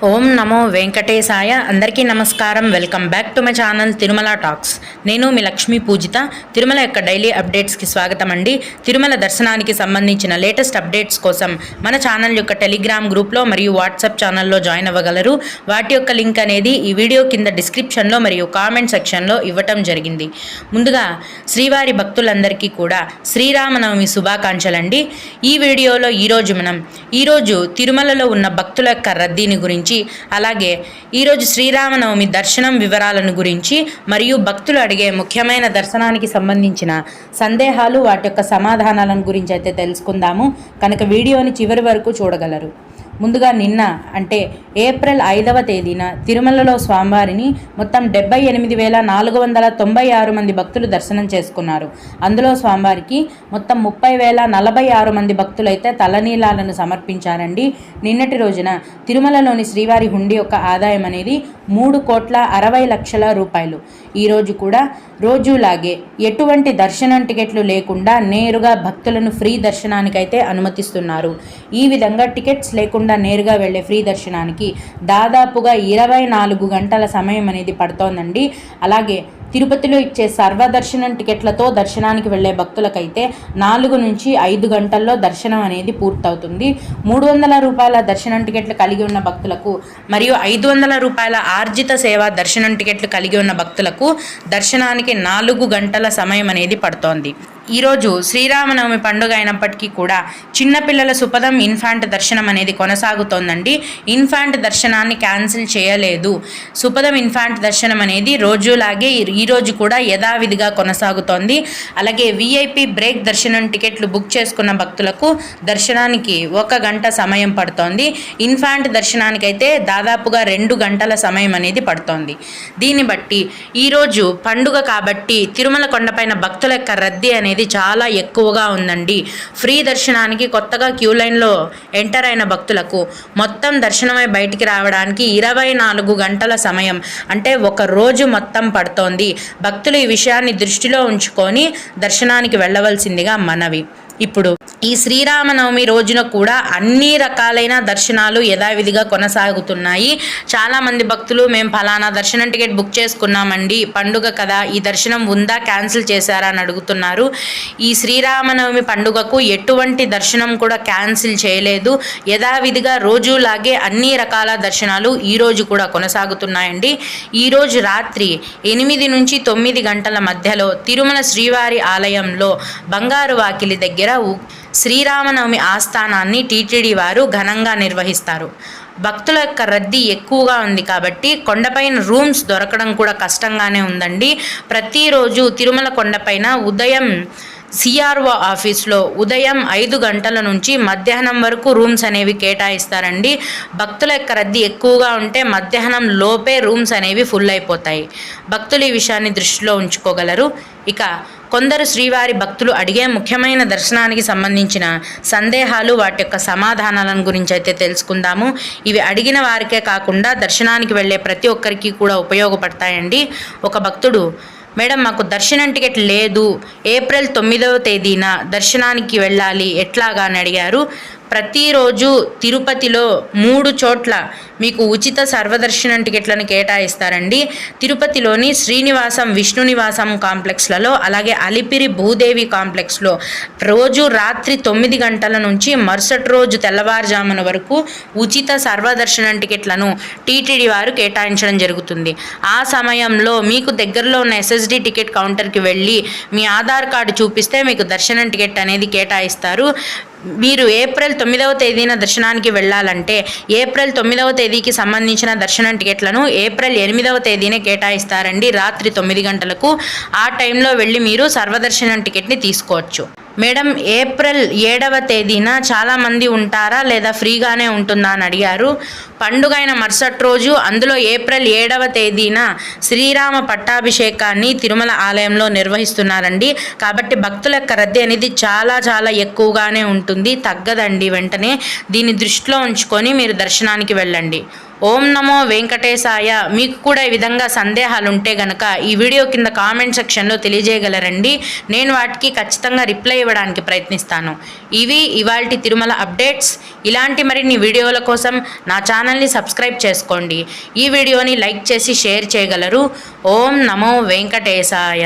ఓం నమో వెంకటేశాయ. అందరికీ నమస్కారం. Welcome back to my channel Tirumala talks. నేను మీ లక్ష్మీ పూజిత. తిరుమల యొక్క డైలీ అప్డేట్స్కి స్వాగతం అండి. తిరుమల దర్శనానికి సంబంధించిన లేటెస్ట్ అప్డేట్స్ కోసం మన ఛానల్ యొక్క టెలిగ్రామ్ గ్రూప్లో మరియు వాట్సాప్ ఛానల్లో జాయిన్ అవ్వగలరు. వాటి యొక్క లింక్ అనేది ఈ వీడియో కింద డిస్క్రిప్షన్లో మరియు కామెంట్ సెక్షన్లో ఇవ్వటం జరిగింది. ముందుగా శ్రీవారి భక్తులందరికీ కూడా శ్రీరామనవమి శుభాకాంక్షలండి. ఈ వీడియోలో ఈరోజు తిరుమలలో ఉన్న భక్తుల యొక్క రద్దీని గురించి, అలాగే ఈరోజు శ్రీరామనవమి దర్శనం వివరాలను గురించి మరియు భక్తులు అడిగే ముఖ్యమైన దర్శనానికి సంబంధించిన సందేహాలు, వాటి యొక్క సమాధానాలను గురించి అయితే తెలుసుకుందాము. కనుక వీడియోని చివరి వరకు చూడగలరు. ముందుగా నిన్న అంటే ఏప్రిల్ 5వ తేదీన తిరుమలలో స్వామివారిని మొత్తం 78,496 మంది భక్తులు దర్శనం చేసుకున్నారు. అందులో స్వామివారికి మొత్తం 30,046 మంది భక్తులైతే తలనీలాలను సమర్పించారండి. నిన్నటి రోజున తిరుమలలోని శ్రీవారి హుండీ యొక్క ఆదాయం అనేది 3,60,00,000 రూపాయలు. ఈరోజు కూడా రోజులాగే ఎటువంటి దర్శనం టికెట్లు లేకుండా నేరుగా భక్తులను ఫ్రీ దర్శనానికైతే అనుమతిస్తున్నారు. ఈ విధంగా టికెట్స్ లేకుండా నేరుగా వెళ్ళే ఫ్రీ దర్శనానికి దాదాపుగా 24 గంటల సమయం అనేది పడుతోందండి. అలాగే తిరుపతిలో ఇచ్చే సర్వదర్శనం టికెట్లతో దర్శనానికి వెళ్ళే భక్తులకైతే 4 నుంచి 5 గంటల్లో దర్శనం అనేది పూర్తవుతుంది. 300 రూపాయల దర్శనం టికెట్లు కలిగి ఉన్న భక్తులకు మరియు 500 రూపాయల ఆర్జిత సేవ దర్శనం టికెట్లు కలిగి ఉన్న భక్తులకు దర్శనానికి 4 గంటల సమయం అనేది పడుతోంది. ఈరోజు శ్రీరామనవమి పండుగ అయినప్పటికీ కూడా చిన్నపిల్లల సుపదం ఇన్ఫాంట్ దర్శనం అనేది కొనసాగుతోందండి. ఇన్ఫాంట్ దర్శనాన్ని క్యాన్సిల్ చేయలేదు. సుపదం ఇన్ఫాంట్ దర్శనం అనేది రోజులాగే ఈరోజు కూడా యథావిధిగా కొనసాగుతోంది. అలాగే విఐపి బ్రేక్ దర్శనం టికెట్లు బుక్ చేసుకున్న భక్తులకు దర్శనానికి 1 గంట సమయం పడుతోంది. ఇన్ఫాంట్ దర్శనానికైతే దాదాపుగా 2 గంటల సమయం అనేది పడుతోంది. దీన్ని బట్టి ఈరోజు పండుగ కాబట్టి తిరుమల కొండపైన భక్తుల యొక్క రద్దీ అనేది చాలా ఎక్కువగా ఉందండి. ఫ్రీ దర్శనానికి కొత్తగా క్యూ లైన్లో ఎంటర్ అయిన భక్తులకు మొత్తం దర్శనమై బయటికి రావడానికి 24 గంటల సమయం అంటే 1 రోజు మొత్తం పడుతోంది. భక్తులు ఈ విషయాన్ని దృష్టిలో ఉంచుకొని దర్శనానికి వెళ్ళవలసిందిగా మనవి. ఇప్పుడు ఈ శ్రీరామనవమి రోజున కూడా అన్ని రకాలైన దర్శనాలు యథావిధిగా కొనసాగుతున్నాయి. చాలామంది భక్తులు మేము ఫలానా దర్శనం టికెట్ బుక్ చేసుకున్నామండి, పండుగ కదా, ఈ దర్శనం ఉందా, క్యాన్సిల్ చేశారా అని అడుగుతున్నారు. ఈ శ్రీరామనవమి పండుగకు ఎటువంటి దర్శనం కూడా క్యాన్సిల్ చేయలేదు. యథావిధిగా రోజులాగే అన్ని రకాల దర్శనాలు ఈరోజు కూడా కొనసాగుతున్నాయండి. ఈరోజు రాత్రి 8 నుంచి 9 గంటల మధ్యలో తిరుమల శ్రీవారి ఆలయంలో బంగారు వాకిలి దగ్గర శ్రీరామనవమి ఆస్థానాన్ని టీటీడీ వారు ఘనంగా నిర్వహిస్తారు. భక్తుల యొక్క రద్దీ ఎక్కువగా ఉంది కాబట్టి కొండపైన రూమ్స్ దొరకడం కూడా కష్టంగానే ఉందండి. ప్రతిరోజు తిరుమల కొండపైన ఉదయం సిఆర్ఓ ఆఫీస్లో ఉదయం 5 గంటల నుంచి మధ్యాహ్నం వరకు రూమ్స్ అనేవి కేటాయిస్తారండి. భక్తుల యొక్క రద్దీ ఎక్కువగా ఉంటే మధ్యాహ్నం లోపే రూమ్స్ అనేవి ఫుల్ అయిపోతాయి. భక్తులు ఈ విషయాన్ని దృష్టిలో ఉంచుకోగలరు. ఇక కొందరు శ్రీవారి భక్తులు అడిగే ముఖ్యమైన దర్శనానికి సంబంధించిన సందేహాలు, వాటి యొక్క సమాధానాలను గురించి అయితే తెలుసుకుందాము. ఇవి అడిగిన వారికే కాకుండా దర్శనానికి వెళ్ళే ప్రతి ఒక్కరికి కూడా ఉపయోగపడతాయండి. ఒక భక్తుడు, మేడం మాకు దర్శనం టికెట్ లేదు, ఏప్రిల్ 9వ తేదీన దర్శనానికి వెళ్ళాలి, ఎట్లాగా అని అడిగారు. ప్రతిరోజు తిరుపతిలో 3 చోట్ల మీకు ఉచిత సర్వదర్శనం టికెట్లను కేటాయిస్తారండి. తిరుపతిలోని శ్రీనివాసం, విష్ణు నివాసం కాంప్లెక్స్లలో, అలాగే అలిపిరి భూదేవి కాంప్లెక్స్లో రోజు రాత్రి 9 గంటల నుంచి మరుసటి రోజు తెల్లవారుజామున వరకు ఉచిత సర్వదర్శనం టికెట్లను టీటీడీ వారు కేటాయించడం జరుగుతుంది. ఆ సమయంలో మీకు దగ్గరలో ఉన్న ఎస్ఎస్డి టికెట్ కౌంటర్కి వెళ్ళి మీ ఆధార్ కార్డు చూపిస్తే మీకు దర్శనం టికెట్ అనేది కేటాయిస్తారు. మీరు ఏప్రిల్ 9వ తేదీన దర్శనానికి వెళ్ళాలంటే ఏప్రిల్ 9వ తేదీకి సంబంధించిన దర్శనం టికెట్లను ఏప్రిల్ 8వ తేదీనే కేటాయిస్తారండి రాత్రి 9 గంటలకు. ఆ టైంలో వెళ్ళి మీరు సర్వదర్శనం టికెట్ని తీసుకోవచ్చు. మేడం ఏప్రిల్ 7వ తేదీన చాలామంది ఉంటారా లేదా ఫ్రీగానే ఉంటుందా అని అడిగారు. పండుగ అయిన మరుసటి రోజు, అందులో ఏప్రిల్ 7వ తేదీన శ్రీరామ పట్టాభిషేకాన్ని తిరుమల ఆలయంలో నిర్వహిస్తున్నారండి. కాబట్టి భక్తుల యొక్క రద్దీ అనేది చాలా ఎక్కువగానే ఉంటుంది, తగ్గదండి వెంటనే. దీన్ని దృష్టిలో ఉంచుకొని మీరు దర్శనానికి వెళ్ళండి. ఓం నమో వెంకటేశాయ. మీకు కూడా ఈ విధంగా సందేహాలు ఉంటే గనక ఈ వీడియో కింద కామెంట్ సెక్షన్లో తెలియజేయగలరండి. నేను వాటికి ఖచ్చితంగా రిప్లై ఇవ్వడానికి ప్రయత్నిస్తాను. ఇవి ఇవాల్టి తిరుమల అప్డేట్స్. ఇలాంటి మరిన్ని వీడియోల కోసం నా ఛానల్ని సబ్స్క్రైబ్ చేసుకోండి. ఈ వీడియోని లైక్ చేసి షేర్ చేయగలరు. ఓం నమో వెంకటేశాయ.